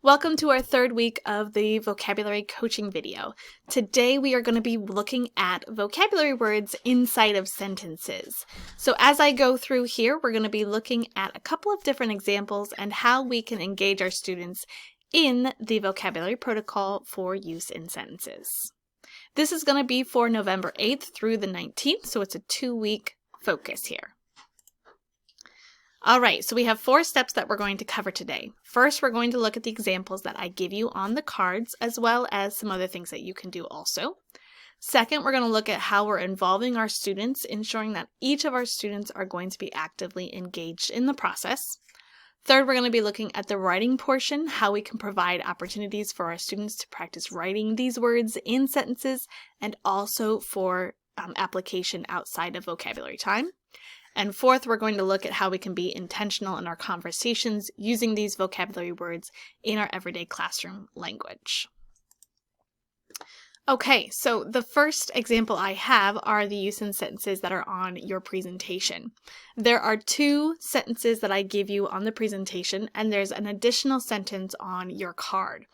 Welcome to our third week of the vocabulary coaching video. Today we are going to be looking at vocabulary words inside of sentences. So as I go through here, we're going to be looking at a couple of different examples and how we can engage our students in the vocabulary protocol for use in sentences. This is going to be for November 8th through the 19th, so it's a 2-week focus here. All right, so we have 4 steps that we're going to cover today. First, we're going to look at the examples that I give you on the cards, as well as some other things that you can do also. Second, we're going to look at how we're involving our students, ensuring that each of our students are going to be actively engaged in the process. Third, we're going to be looking at the writing portion, how we can provide opportunities for our students to practice writing these words in sentences, and also for application outside of vocabulary time. And fourth, we're going to look at how we can be intentional in our conversations using these vocabulary words in our everyday classroom language. Okay, so the first example I have are the use in sentences that are on your presentation. There are 2 sentences that I give you on the presentation, and there's an additional sentence on your card.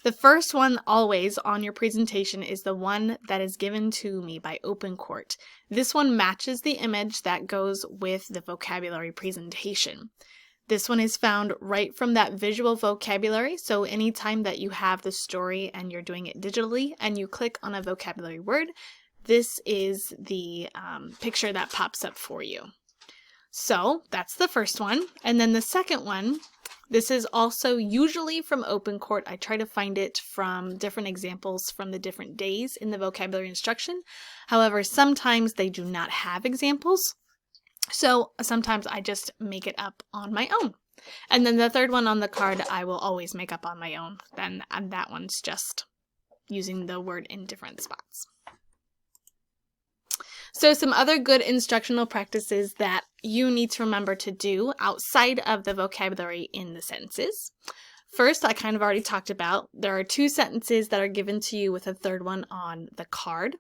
The first one always on your presentation is the one that is given to me by Open Court. This one matches the image that goes with the vocabulary presentation. This one is found right from that visual vocabulary, so anytime that you have the story and you're doing it digitally and you click on a vocabulary word, this is the picture that pops up for you. So that's the first one. And then the second one, this is also usually from Open Court. I try to find it from different examples from the different days in the vocabulary instruction. However, sometimes they do not have examples. So sometimes I just make it up on my own. And then the third one on the card, I will always make up on my own. And that one's just using the word in different spots. So some other good instructional practices that you need to remember to do outside of the vocabulary in the sentences. First, I kind of already talked about, there are 2 sentences that are given to you with a third one on the card.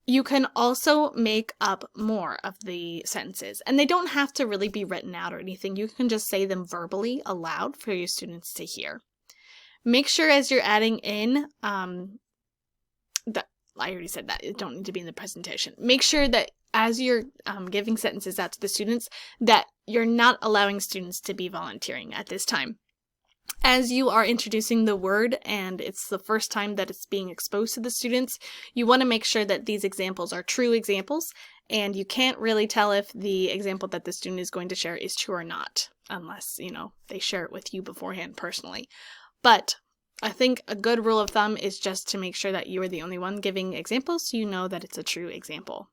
You can also make up more of the sentences, and they don't have to really be written out or anything. You can just say them verbally aloud for your students to hear. Make sure as you're adding in I already said that, it don't need to be in the presentation. Make sure that as you're giving sentences out to the students, that you're not allowing students to be volunteering at this time. As you are introducing the word and it's the first time that it's being exposed to the students, you want to make sure that these examples are true examples, and you can't really tell if the example that the student is going to share is true or not, unless, they share it with you beforehand personally. But I think a good rule of thumb is just to make sure that you are the only one giving examples so you know that it's a true example.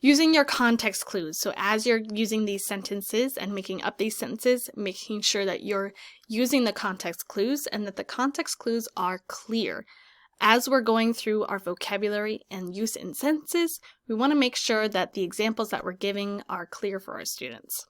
Using your context clues. So as you're using these sentences and making up these sentences, making sure that you're using the context clues and that the context clues are clear. As we're going through our vocabulary and use in sentences, we want to make sure that the examples that we're giving are clear for our students.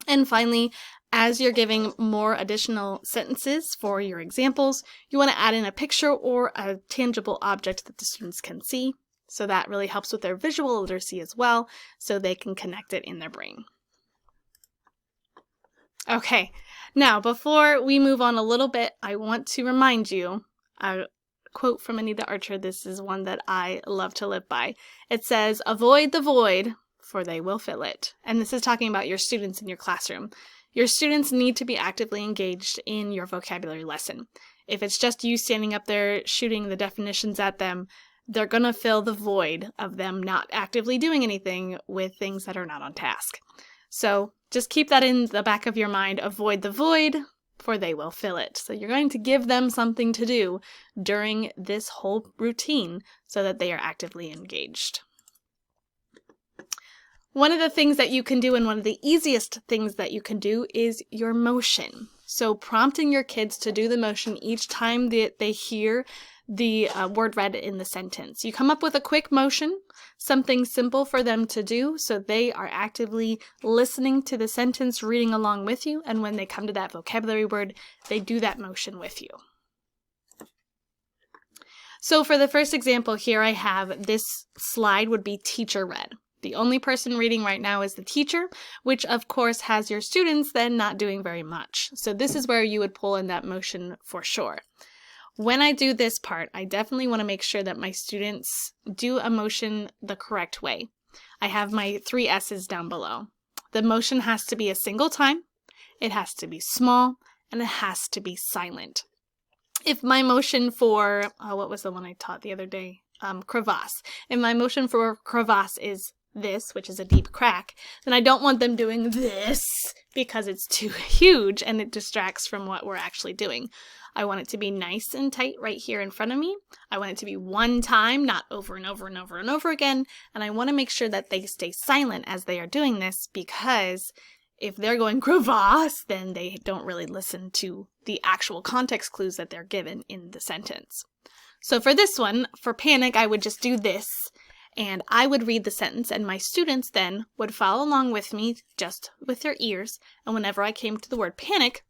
And finally, as you're giving more additional sentences for your examples, you want to add in a picture or a tangible object that the students can see. So that really helps with their visual literacy as well, so they can connect it in their brain. Okay, now before we move on a little bit, I want to remind you a quote from Anita Archer. This is one that I love to live by. It says, "Avoid the void, for they will fill it." And this is talking about your students in your classroom. Your students need to be actively engaged in your vocabulary lesson. If it's just you standing up there shooting the definitions at them, they're going to fill the void of them not actively doing anything with things that are not on task. So just keep that in the back of your mind. Avoid the void, for they will fill it. So you're going to give them something to do during this whole routine so that they are actively engaged. One of the things that you can do, and one of the easiest things that you can do, is your motion. So prompting your kids to do the motion each time that they hear the word read in the sentence. You come up with a quick motion, something simple for them to do, so they are actively listening to the sentence, reading along with you, and when they come to that vocabulary word, they do that motion with you. So for the first example here, I have this slide would be teacher read. The only person reading right now is the teacher, which of course has your students then not doing very much. So this is where you would pull in that motion for sure. When I do this part, I definitely want to make sure that my students do a motion the correct way. I have my 3 S's down below. The motion has to be a single time, it has to be small, and it has to be silent. If my motion for, what was the one I taught the other day? Crevasse. If my motion for crevasse is this, which is a deep crack, then I don't want them doing this because it's too huge and it distracts from what we're actually doing. I want it to be nice and tight right here in front of me. I want it to be one time, not over and over and over and over again. And I want to make sure that they stay silent as they are doing this, because if they're going crevasse, then they don't really listen to the actual context clues that they're given in the sentence. So for this one, for panic, I would just do this, and I would read the sentence, and my students then would follow along with me just with their ears. And whenever I came to the word panic,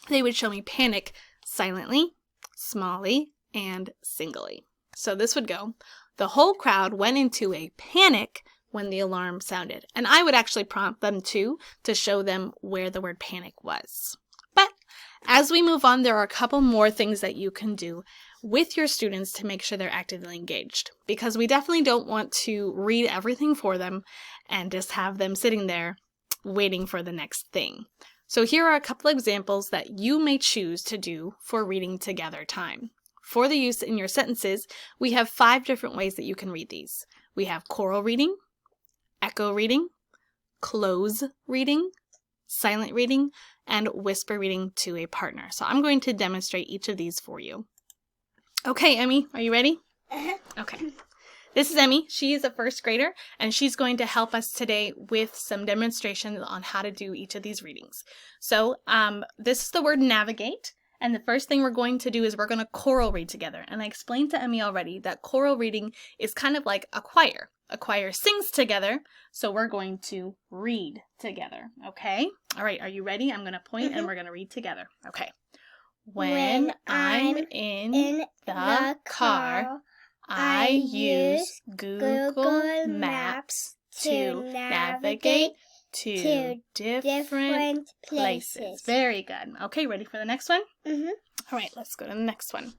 they would show me panic silently, smallly, and singly. So this would go, the whole crowd went into a panic when the alarm sounded. And I would actually prompt them too, to show them where the word panic was. But as we move on, there are a couple more things that you can do with your students to make sure they're actively engaged, because we definitely don't want to read everything for them and just have them sitting there waiting for the next thing. So here are a couple examples that you may choose to do for reading together time. For the use in your sentences, we have 5 different ways that you can read these. We have choral reading, echo reading, close reading, silent reading, and whisper reading to a partner. So I'm going to demonstrate each of these for you. Okay, Emmy, are you ready? Okay. This is Emmy. She is a 1st grader, and she's going to help us today with some demonstrations on how to do each of these readings. So this is the word navigate, and the first thing we're going to do is we're going to choral read together. And I explained to Emmy already that choral reading is kind of like a choir. A choir sings together, so we're going to read together, okay? All right, are you ready? I'm going to point and we're going to read together. Okay. When I'm in the car, I use Google Maps to navigate to different places. Very good. Okay, ready for the next one? All right, let's go to the next one.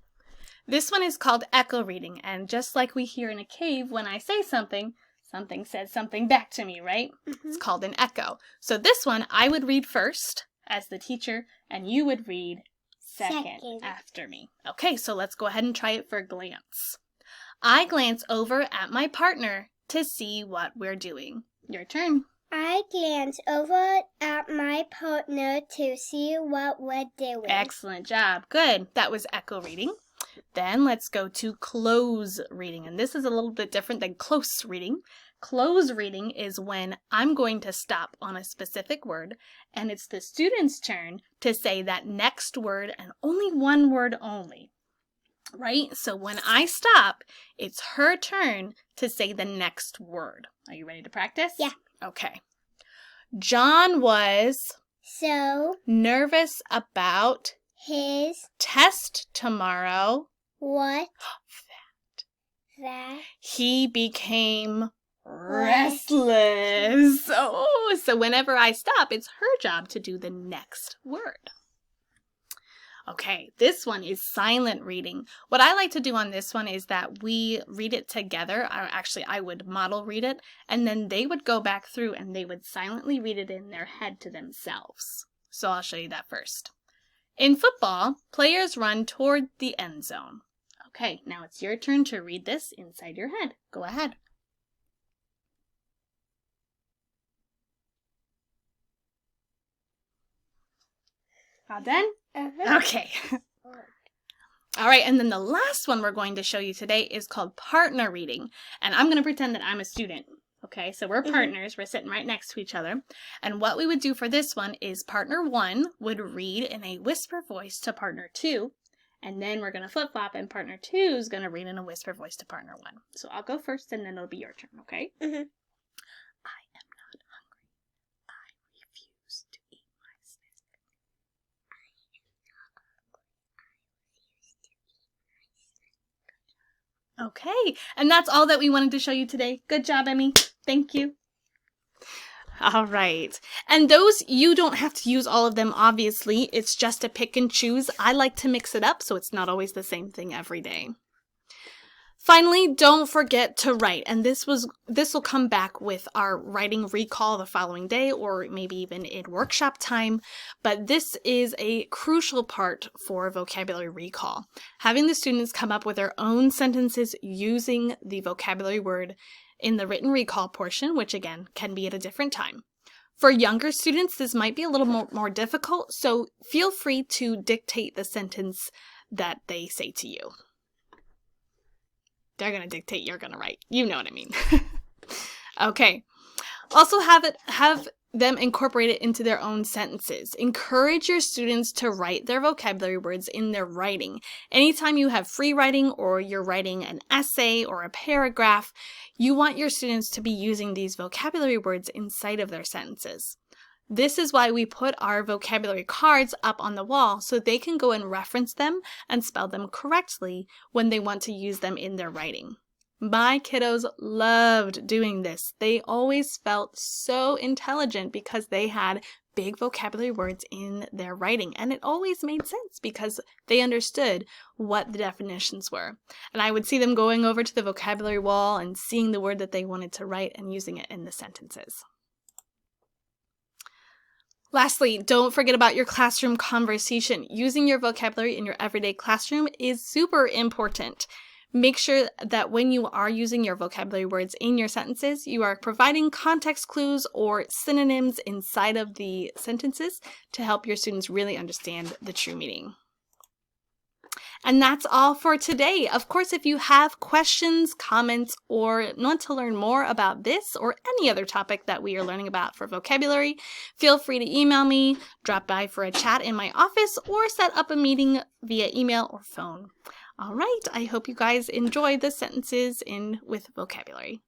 This one is called echo reading, and just like we hear in a cave, when I say something, something says something back to me, right? It's called an echo. So this one, I would read first as the teacher, and you would read second after me. Okay, so let's go ahead and try it for a glance. I glance over at my partner to see what we're doing. Your turn. I glance over at my partner to see what we're doing. Excellent job. Good. That was echo reading. Then let's go to close reading. And this is a little bit different than close reading. Close reading is when I'm going to stop on a specific word, and it's the student's turn to say that next word and only one word only. Right? So when I stop, it's her turn to say the next word. Are you ready to practice? Yeah. Okay. John was so nervous about his test tomorrow. What? That he became restless. Oh, so whenever I stop, it's her job to do the next word. Okay, this one is silent reading. What I like to do on this one is that we read it together. I would model read it, and then they would go back through and they would silently read it in their head to themselves. So I'll show you that first. In football, players run toward the end zone. Okay, now it's your turn to read this inside your head. Go ahead. All done? Okay. All right, and then the last one we're going to show you today is called partner reading. And I'm going to pretend that I'm a student. Okay, so we're partners. We're sitting right next to each other. And what we would do for this one is partner 1 would read in a whisper voice to partner 2. And then we're going to flip-flop, and partner 2 is going to read in a whisper voice to partner 1. So I'll go first, and then it'll be your turn, okay? I am not hungry. I refuse to eat my snack. I am not hungry. I refuse to eat my snack. Good job. Okay, and that's all that we wanted to show you today. Good job, Emmy. Thank you. All right. And those, you don't have to use all of them, obviously. It's just a pick and choose. I like to mix it up so it's not always the same thing every day. Finally, don't forget to write. And this will come back with our writing recall the following day, or maybe even in workshop time. But this is a crucial part for vocabulary recall. Having the students come up with their own sentences using the vocabulary word in the written recall portion, which again can be at a different time. For younger students, this might be a little more difficult, so feel free to dictate the sentence that they say to you. They're going to dictate, you're going to write. You know what I mean. Okay. Also have them incorporate it into their own sentences. Encourage your students to write their vocabulary words in their writing. Anytime you have free writing or you're writing an essay or a paragraph, you want your students to be using these vocabulary words inside of their sentences. This is why we put our vocabulary cards up on the wall so they can go and reference them and spell them correctly when they want to use them in their writing. My kiddos loved doing this. They always felt so intelligent because they had big vocabulary words in their writing, and it always made sense because they understood what the definitions were. And I would see them going over to the vocabulary wall and seeing the word that they wanted to write and using it in the sentences. Lastly, don't forget about your classroom conversation. Using your vocabulary in your everyday classroom is super important. Make sure that when you are using your vocabulary words in your sentences, you are providing context clues or synonyms inside of the sentences to help your students really understand the true meaning. And that's all for today. Of course, if you have questions, comments, or want to learn more about this or any other topic that we are learning about for vocabulary, feel free to email me, drop by for a chat in my office, or set up a meeting via email or phone. All right, I hope you guys enjoy the sentences with vocabulary.